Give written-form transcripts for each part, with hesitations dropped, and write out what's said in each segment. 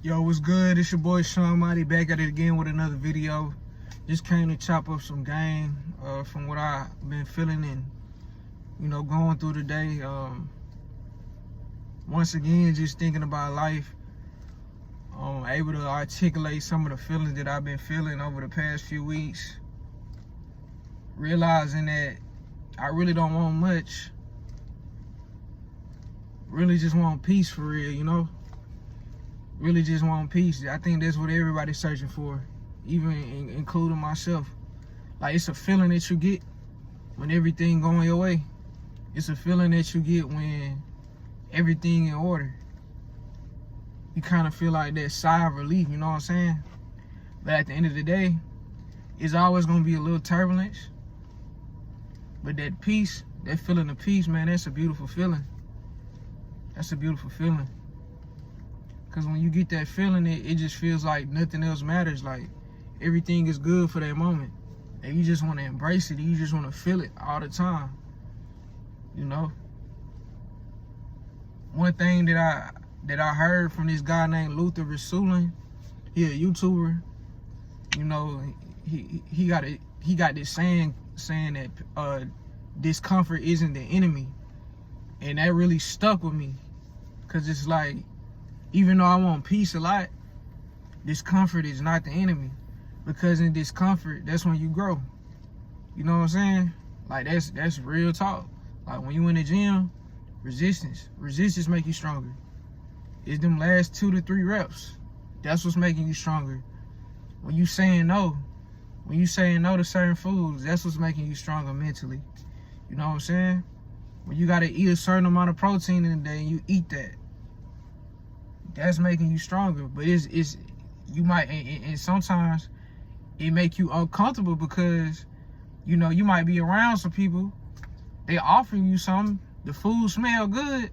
Yo, what's good? It's your boy Sean Mighty back at it again with another video. Just came to chop up some game from what I've been feeling and going through today. Once again, just thinking about life. Able to articulate some of the feelings that I've been feeling over the past few weeks. Realizing that I really don't want much. Really just want peace for real, Really just want peace. I think that's what everybody's searching for, even including myself. Like, it's a feeling that you get when everything going your way. It's a feeling that you get when everything in order. You kind of feel like that sigh of relief, you know what I'm saying? But at the end of the day, it's always going to be a little turbulence. But that peace, that feeling of peace, man, that's a beautiful feeling. That's a beautiful feeling. Because when you get that feeling, it just feels like nothing else matters. Like, everything is good for that moment. And you just want to embrace it. You just want to feel it all the time. One thing that I heard from this guy named Luther Rasulin, he a YouTuber. He got this saying that discomfort isn't the enemy. And that really stuck with me. Because it's like, even though I want peace a lot, discomfort is not the enemy. Because in discomfort, that's when you grow. You know what I'm saying? Like, that's real talk. Like, when you in the gym, resistance make you stronger. It's them last 2 to 3 reps. That's what's making you stronger. When you saying no to certain foods, that's what's making you stronger mentally. You know what I'm saying? When you gotta eat a certain amount of protein in a day and you eat that, that's making you stronger. But you might, and sometimes it make you uncomfortable because you might be around some people, they offering you something, the food smell good,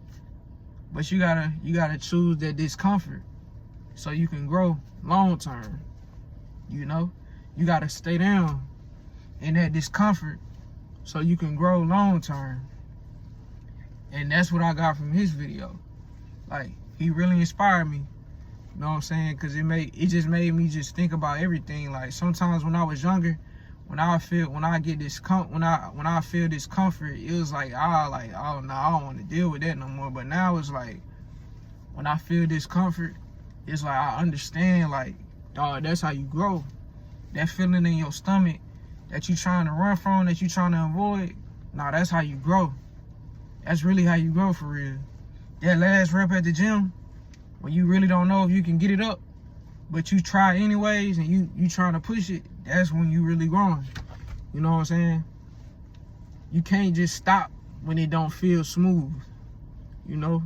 but you gotta choose that discomfort so you can grow long term. You gotta stay down in that discomfort so you can grow long term. And that's what I got from his video. Like, he really inspired me. You know what I'm saying? Because it just made me just think about everything. Like, sometimes when I was younger, when I feel discomfort, it was like, oh no, I don't want to deal with that no more. But now it's like, when I feel discomfort, it's like I understand, like, dog, that's how you grow. That feeling in your stomach that you trying to run from, that you trying to avoid, nah, that's how you grow. That's really how you grow for real. That last rep at the gym, when you really don't know if you can get it up, but you try anyways and you trying to push it, that's when you really growing. You know what I'm saying? You can't just stop when it don't feel smooth. You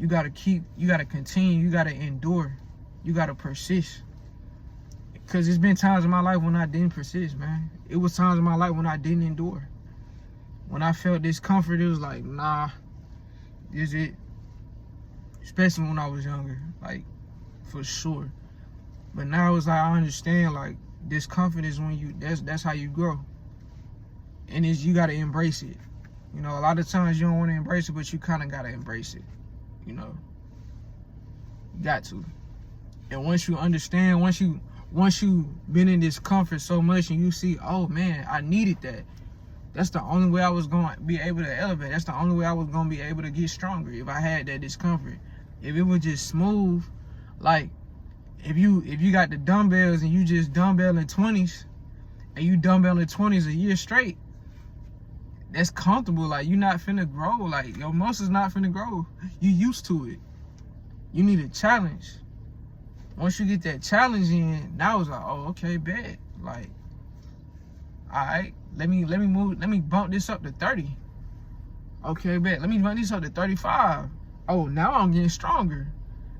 gotta continue, you gotta endure, you gotta persist. Cause there's been times in my life when I didn't persist, man. It was times in my life when I didn't endure. When I felt discomfort, it was like, nah, this is it. Especially when I was younger, like, for sure. But now it's like, I understand, like, discomfort is when that's how you grow. And you gotta embrace it. A lot of times you don't want to embrace it, but you kind of gotta embrace it. You got to. And once you understand, once you been in discomfort so much and you see, oh man, I needed that. That's the only way I was going to be able to elevate. That's the only way I was going to be able to get stronger, if I had that discomfort. If it was just smooth, like, if you got the dumbbells and you just dumbbell in 20s, and you dumbbell in 20s a year straight, that's comfortable. Like, you're not finna grow. Like, your muscles not finna grow. You used to it. You need a challenge. Once you get that challenge in, now it's like, oh, okay, bet. Like, all right, let me bump this up to 30. Okay, bet. Let me bump this up to 35. Oh, now I'm getting stronger.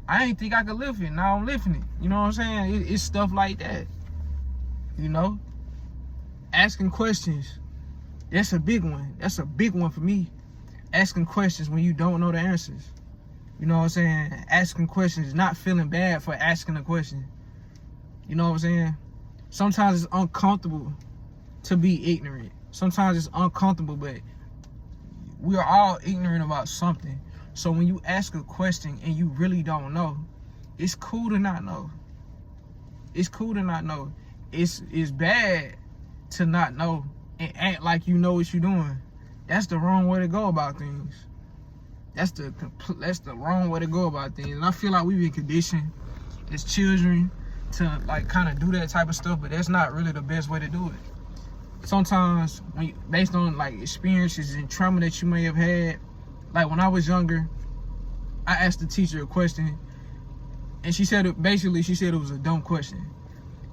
I ain't think I could lift it. Now I'm lifting it. You know what I'm saying? It's stuff like that. Asking questions. That's a big one. That's a big one for me. Asking questions when you don't know the answers. You know what I'm saying? Asking questions, not feeling bad for asking a question. You know what I'm saying? Sometimes it's uncomfortable to be ignorant. Sometimes it's uncomfortable, but we are all ignorant about something. So when you ask a question and you really don't know, It's cool to not know. It's cool to not know. It's bad to not know and act like you know what you're doing. That's the wrong way to go about things. That's the wrong way to go about things. And I feel like we've been conditioned as children to like kind of do that type of stuff, but that's not really the best way to do it. Sometimes, based on like experiences and trauma that you may have had, like when I was younger, I asked the teacher a question, and she said it was a dumb question,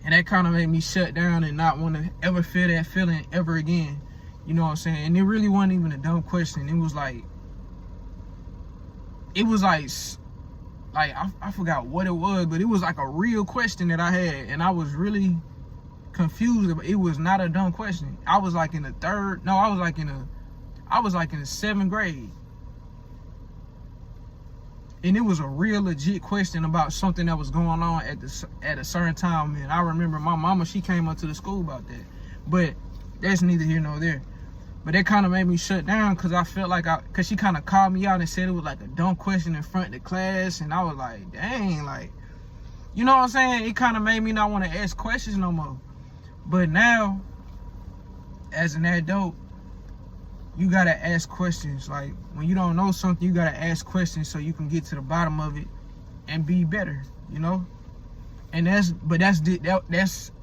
and that kind of made me shut down and not want to ever feel that feeling ever again. You know what I'm saying? And it really wasn't even a dumb question. It was like I forgot what it was, but it was like a real question that I had, and I was really confused. It was not a dumb question. I was like in the seventh grade, and it was a real legit question about something that was going on at a certain time. And I remember my mama, she came up to the school about that, but that's neither here nor there. But that kind of made me shut down because I felt like because she kind of called me out and said it was like a dumb question in front of the class. And I was like, dang, like, you know what I'm saying? It kind of made me not want to ask questions no more. But now, as an adult, you got to ask questions. Like, when you don't know something, you got to ask questions so you can get to the bottom of it and be better, you know? And that's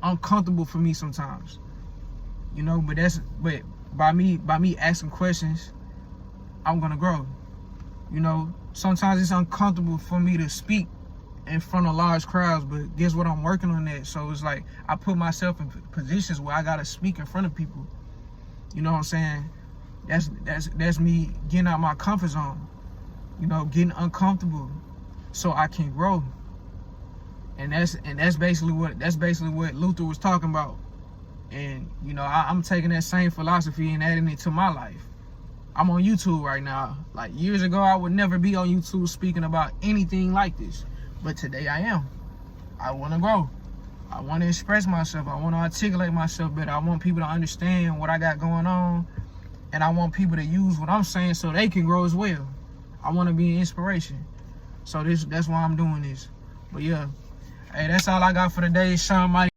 uncomfortable for me sometimes, you know? But by me asking questions, I'm gonna grow. You know, sometimes it's uncomfortable for me to speak in front of large crowds, but guess what? I'm working on that. So it's like I put myself in positions where I gotta speak in front of people. You know what I'm saying? That's me getting out my comfort zone. You know, getting uncomfortable so I can grow. And that's basically what Luther was talking about. And, you know, I'm taking that same philosophy and adding it to my life. I'm on YouTube right now. Like, years ago, I would never be on YouTube speaking about anything like this. But today I am. I want to grow. I want to express myself. I want to articulate myself better. I want people to understand what I got going on. And I want people to use what I'm saying so they can grow as well. I want to be an inspiration. So that's why I'm doing this. But, yeah. Hey, that's all I got for today. Sean Mighty.